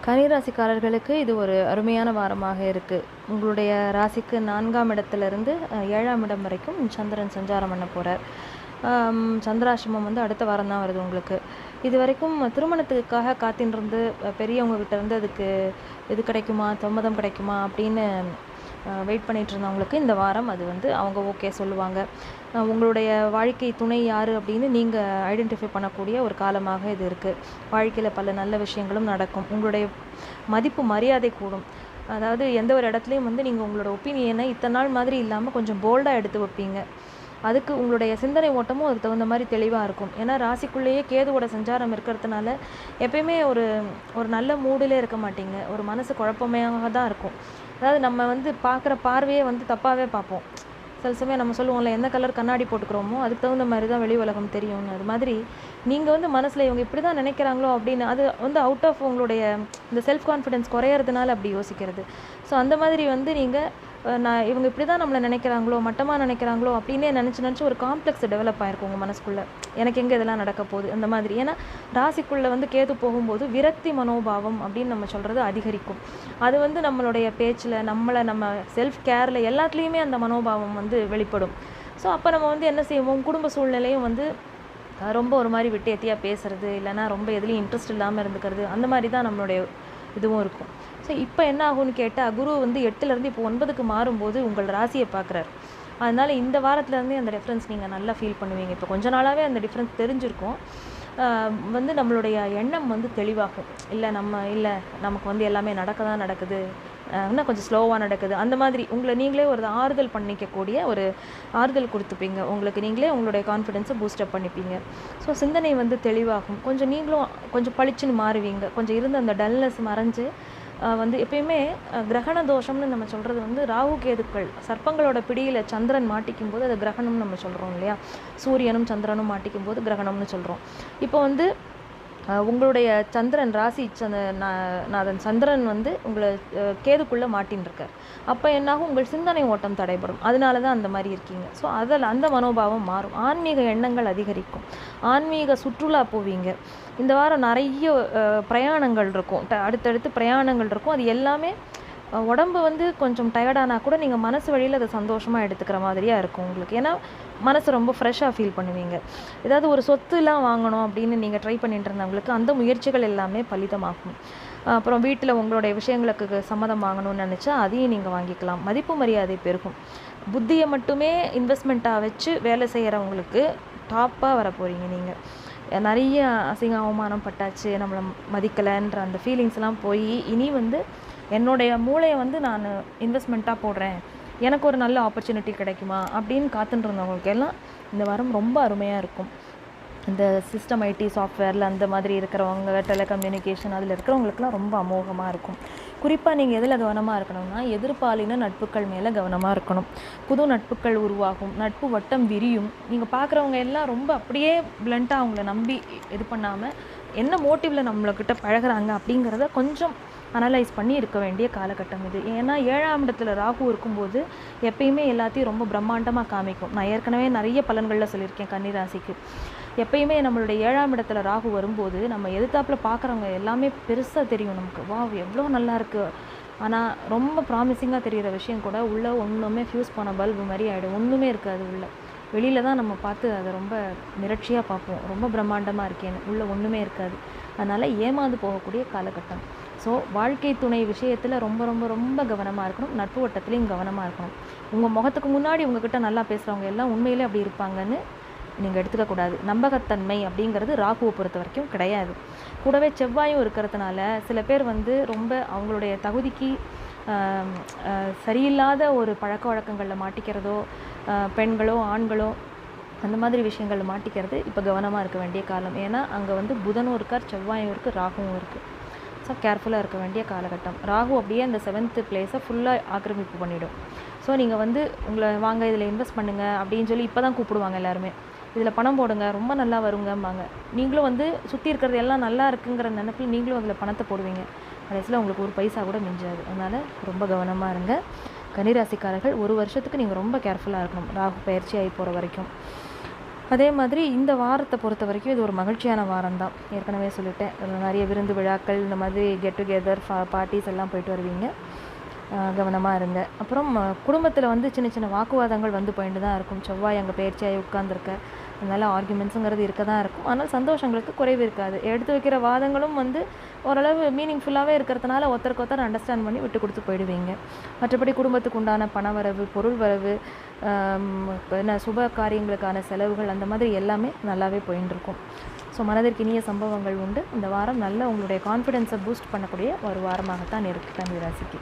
கன்னிராசிக்காரர்களுக்கு இது ஒரு அருமையான வாரமாக இருக்குது. உங்களுடைய ராசிக்கு 4ஆம் இடத்துலேருந்து 7ஆம் இடம் வரைக்கும் சந்திரன் சஞ்சாரம் பண்ண போகிறார். சந்திராசிரமம் அடுத்த வாரம் தான் வருது உங்களுக்கு. இது வரைக்கும் திருமணத்துக்காக காத்திருந்து பெரியவங்ககிட்ட இருந்து அதுக்கு இது கிடைக்குமா, சம்மதம் கிடைக்குமா அப்படின்னு வெயிட் பண்ணிகிட்டு இருந்தவங்களுக்கு இந்த வாரம் அது அவங்க ஓகே சொல்லுவாங்க. உங்களுடைய வாழ்க்கை துணை யார் அப்படின்னு நீங்கள் ஐடென்டிஃபை பண்ணக்கூடிய ஒரு காலமாக இது இருக்குது. வாழ்க்கையில் பல நல்ல விஷயங்களும் நடக்கும். உங்களுடைய மதிப்பு மரியாதை கூடும். அதாவது எந்த ஒரு இடத்துலையும் நீங்கள் உங்களோட ஒப்பீனியனை இத்தனை நாள் மாதிரி இல்லாமல் கொஞ்சம் போல்டாக எடுத்து வைப்பீங்க. அதுக்கு உங்களுடைய சிந்தனை ஓட்டமும் அதுக்கு தகுந்த மாதிரி தெளிவாக இருக்கும். ஏன்னா ராசிக்குள்ளேயே கேதுவோட சஞ்சாரம் இருக்கிறதுனால எப்பயுமே ஒரு ஒரு நல்ல மூடிலே இருக்க மாட்டீங்க. ஒரு மனசு குழப்பமையாக தான் இருக்கும். அதாவது நம்ம பார்க்குற பார்வையே தப்பாகவே பார்ப்போம். சில சமயம் நம்ம சொல்லுவோம்ல, எந்த கலர் கண்ணாடி போட்டுக்கிறோமோ அதுக்கு தகுந்த மாதிரி தான் வெளி உலகம் தெரியும்னு. அது மாதிரி நீங்கள் மனசில் இவங்க இப்படி தான் நினைக்கிறாங்களோ அப்படின்னு அது அவுட் ஆஃப் உங்களுடைய இந்த செல்ஃப் கான்ஃபிடென்ஸ் குறையிறதுனால அப்படி யோசிக்கிறது. ஸோ அந்த மாதிரி நீங்கள் நான் இவங்க இப்படி தான் நம்மளை நினைக்கிறாங்களோ, மட்டமாக நினைக்கிறாங்களோ அப்படின்னே நினச்சி ஒரு காம்ப்ளெக்ஸ் டெவலப் ஆகிருக்கும் உங்கள் மனசுக்குள்ளே. எனக்கு எங்கே இதெல்லாம் நடக்க போகுது அந்த மாதிரி. ஏன்னா ராசிக்குள்ளே கேது போகும்போது விரக்தி மனோபாவம் அப்படின்னு நம்ம சொல்கிறது அதிகரிக்கும். அது நம்மளுடைய பேச்சில், நம்ம செல்ஃப் கேரில் எல்லாத்துலேயுமே அந்த மனோபாவம் வெளிப்படும். ஸோ அப்போ நம்ம என்ன செய்வோம், குடும்ப சூழ்நிலையும் ரொம்ப ஒரு மாதிரி விட்டு எத்தியாக பேசுகிறது, இல்லைனா ரொம்ப எதுலேயும் இன்ட்ரெஸ்ட் இல்லாமல் இருந்துக்கிறது, அந்த மாதிரி தான் நம்மளுடைய இதுவும் இருக்கும். ஸோ இப்போ என்ன ஆகும்னு கேட்டால், குரு 8லேருந்து இப்போ 9க்கு மாறும்போது உங்கள் ராசியை பார்க்குறாரு. அதனால் இந்த வாரத்துலேருந்தே அந்த டிஃப்ரென்ஸ் நீங்கள் நல்லா ஃபீல் பண்ணுவீங்க. இப்போ கொஞ்ச நாளாகவே அந்த டிஃப்ரென்ஸ் தெரிஞ்சிருக்கும். நம்மளுடைய எண்ணம் தெளிவாகும். இல்லை நமக்கு எல்லாமே நடக்குது, இன்னும் கொஞ்சம் ஸ்லோவாக நடக்குது, அந்த மாதிரி உங்களை நீங்களே ஒரு ஆறுதல் பண்ணிக்கக்கூடிய ஒரு ஆறுதல் கொடுத்துப்பீங்க. உங்களுக்கு நீங்களே உங்களுடைய கான்ஃபிடென்ஸை பூஸ்டப் பண்ணிப்பீங்க. ஸோ சிந்தனை தெளிவாகும். கொஞ்சம் நீங்களும் கொஞ்சம் பளிச்சுன்னு மாறுவீங்க. கொஞ்சம் இருந்த அந்த டல்னஸ் மறைஞ்சு எப்பயுமே கிரகண தோஷம்னு நம்ம சொல்கிறது ராகு கேதுக்கள் சர்ப்பங்களோட பிடியில் சந்திரன் மாட்டிக்கும் போது அது கிரகணம்னு நம்ம சொல்கிறோம் இல்லையா. சூரியனும் சந்திரனும் மாட்டிக்கும் போது கிரகணம்னு சொல்கிறோம். இப்போ உங்களுடைய சந்திரன் ராசி நாதன் சந்திரன் உங்களை கேதுக்குள்ளே மாட்டின்ருக்கார். அப்போ என்னாகும், உங்கள் சிந்தனை ஓட்டம் தடைபடும். அதனால தான் அந்த மாதிரி இருக்கீங்க. ஸோ அந்த மனோபாவம் மாறும். ஆன்மீக எண்ணங்கள் அதிகரிக்கும். ஆன்மீக சுற்றுலா போவீங்க. இந்த வாரம் நிறைய பிரயாணங்கள் இருக்கும். அடுத்தடுத்து பிரயாணங்கள் இருக்கும். அது எல்லாமே உடம்பு கொஞ்சம் டயர்டானா கூட நீங்கள் மனசு வழியில் அதை சந்தோஷமாக எடுத்துக்கிற மாதிரியாக இருக்கும் உங்களுக்கு. ஏன்னா மனசு ரொம்ப ஃப்ரெஷ்ஷாக ஃபீல் பண்ணுவீங்க. ஏதாவது ஒரு சொத்துலாம் வாங்கணும் அப்படின்னு நீங்கள் ட்ரை பண்ணிட்டு இருந்தவங்களுக்கு அந்த முயற்சிகள் எல்லாமே பலிதமாகும். அப்புறம் வீட்டில் உங்களுடைய விஷயங்களுக்கு சம்மதம் வாங்கணும்னு நினச்சா அதையும் நீங்கள் வாங்கிக்கலாம். மதிப்பு மரியாதை பெருகும். புத்தியை மட்டுமே இன்வெஸ்ட்மெண்ட்டாக வச்சு வேலை செய்கிறவங்களுக்கு டாப்பாக வர போகிறீங்க. நீங்கள் நிறைய அசிங்க அவமானம் பட்டாச்சு, நம்மளை மதிக்கலைன்ற அந்த ஃபீலிங்ஸ்லாம் போய் இனி என்னுடைய மூளையை நான் இன்வெஸ்ட்மெண்ட்டாக போடுறேன், எனக்கு ஒரு நல்ல ஆப்பர்ச்சுனிட்டி கிடைக்குமா அப்படின்னு காத்துட்டுருந்தவங்களுக்கு எல்லாம் இந்த வாரம் ரொம்ப அருமையாக இருக்கும். இந்த சிஸ்டம் ஐடி சாஃப்ட்வேரில் அந்த மாதிரி இருக்கிறவங்க, டெலிகம்யூனிகேஷன் அதில் இருக்கிறவங்களுக்குலாம் ரொம்ப அமோகமாக இருக்கும். குறிப்பாக நீங்கள் எதில் கவனமாக இருக்கணும்னா, எதிர்பாலின நட்புகள் மேலே கவனமாக இருக்கணும். புது நட்புகள் உருவாகும். நட்பு வட்டம் விரியும். நீங்கள் பார்க்குறவங்க எல்லாம் ரொம்ப அப்படியே பிளண்ட்டாக அவங்கள நம்பி இது பண்ணாமல் என்ன மோட்டிவில் நம்மளக்கிட்ட பழகிறாங்க அப்படிங்கிறத கொஞ்சம் அனலைஸ் பண்ணி இருக்க வேண்டிய காலகட்டம் இது. ஏன்னா 7ஆம் இடத்துல ராகு இருக்கும்போது எப்பயுமே எல்லாத்தையும் ரொம்ப பிரம்மாண்டமாக காமிக்கும். நான் ஏற்கனவே நிறைய பலன்களில் சொல்லியிருக்கேன் கன்னிராசிக்கு. எப்பயுமே நம்மளுடைய 7ஆம் இடத்துல ராகு வரும்போது நம்ம எதிர்த்தாப்பில் பார்க்குறவங்க எல்லாமே பெருசாக தெரியும் நமக்கு. வா எவ்வளோ நல்லா இருக்குது, ஆனால் ரொம்ப ப்ராமிசிங்காக தெரிகிற விஷயம் கூட உள்ளே ஒன்றுமே ஃப்யூஸ் பண்ண பல்பு மாதிரி ஆகிடும். ஒன்றுமே இருக்காது உள்ளே. வெளியில் தான் நம்ம பார்த்து அதை ரொம்ப மிரட்சியாக பார்ப்போம், ரொம்ப பிரம்மாண்டமாக இருக்கேன்னு. உள்ளே ஒன்றுமே இருக்காது. அதனால் ஏமாந்து போகக்கூடிய காலகட்டம். ஸோ வாழ்க்கை துணை விஷயத்தில் ரொம்ப ரொம்ப ரொம்ப கவனமாக இருக்கணும். நட்பு வட்டத்துலேயும் கவனமாக இருக்கணும். உங்கள் முகத்துக்கு முன்னாடி உங்ககிட்ட நல்லா பேசுகிறவங்க எல்லாம் உண்மையிலே அப்படி இருப்பாங்கன்னு நீங்கள் எடுத்துக்கக்கூடாது. நம்பகத்தன்மை அப்படிங்கிறது ராகுவை பொறுத்த வரைக்கும் கிடையாது. கூடவே செவ்வாயும் இருக்கிறதுனால சில பேர் ரொம்ப அவங்களுடைய தகுதிக்கு சரியில்லாத ஒரு பழக்க வழக்கங்களில் மாட்டிக்கிறதோ, பெண்களோ ஆண்களோ அந்த மாதிரி விஷயங்களில் மாட்டிக்கிறது இப்போ கவனமாக இருக்க வேண்டிய காலம். ஏன்னா அங்கே புதனும் இருக்கார், செவ்வாயும் இருக்குது, ராகுவும் இருக்குது. ஸோ கேர்ஃபுல்லாக இருக்க வேண்டிய காலகட்டம். ராகு அப்படியே அந்த 7th பிளேஸை ஃபுல்லாக ஆக்கிரமிப்பு பண்ணிவிடும். ஸோ நீங்கள் உங்களை வாங்க இதில் இன்வெஸ்ட் பண்ணுங்கள் அப்படின்னு சொல்லி இப்போ தான் கூப்பிடுவாங்க எல்லாருமே. இதில் பணம் போடுங்க, ரொம்ப நல்லா வருங்கம்பாங்க. நீங்களும் சுற்றி இருக்கிறது எல்லாம் நல்லா இருக்குங்கிற நினைப்பில் நீங்களும் அதில் பணத்தை போடுவீங்க. கடைசியில் உங்களுக்கு ஒரு பைசா கூட மிஞ்சாது. அதனால் ரொம்ப கவனமாக இருங்க. கன்னிராசிக்காரர்கள் 1 வருஷத்துக்கு நீங்கள் ரொம்ப கேர்ஃபுல்லாக இருக்கணும், ராகு பயிற்சி ஆகி போகிற வரைக்கும். அதே மாதிரி இந்த வாரத்தை பொறுத்த வரைக்கும் இது ஒரு மகிழ்ச்சியான வாரம் தான். ஏற்கனவே சொல்லிட்டேன், நிறைய விருந்து விழாக்கள், இந்த மாதிரி கெட் டுகெதர் பார்ட்டிஸ் எல்லாம் போயிட்டு வருவீங்க. கவனமாக இருங்க. அப்புறம் குடும்பத்தில் வந்து சின்ன சின்ன வாக்குவாதங்கள் வந்து போயிட்டு தான் இருக்கும். செவ்வாய் அங்கே பயிற்சியாகி உட்கார்ந்துருக்க, அதனால் ஆர்குமெண்ட்ஸுங்கிறது இருக்க தான் இருக்கும். ஆனால் சந்தோஷங்களுக்கு குறைவு இருக்காது. எடுத்து வைக்கிற வாதங்களும் வந்து ஓரளவு மீனிங்ஃபுல்லாகவே இருக்கிறதுனால ஒருத்தருக்கு ஒருத்தர் அண்டர்ஸ்டாண்ட் பண்ணி விட்டு கொடுத்து போயிடுவீங்க. மற்றபடி குடும்பத்துக்கு உண்டான பணவரவு, பொருள் வரவு, என்ன சுப காரியங்களுக்கான செலவுகள், அந்த மாதிரி எல்லாமே நல்லாவே போயின்னு இருக்கும். ஸோ மனதிற்கு இனிய சம்பவங்கள் உண்டு. இந்த வாரம் நல்ல உங்களுடைய கான்ஃபிடென்ஸை பூஸ்ட் பண்ணக்கூடிய ஒரு வாரமாகத்தான் இருக்குது கன்னி ராசிக்கு.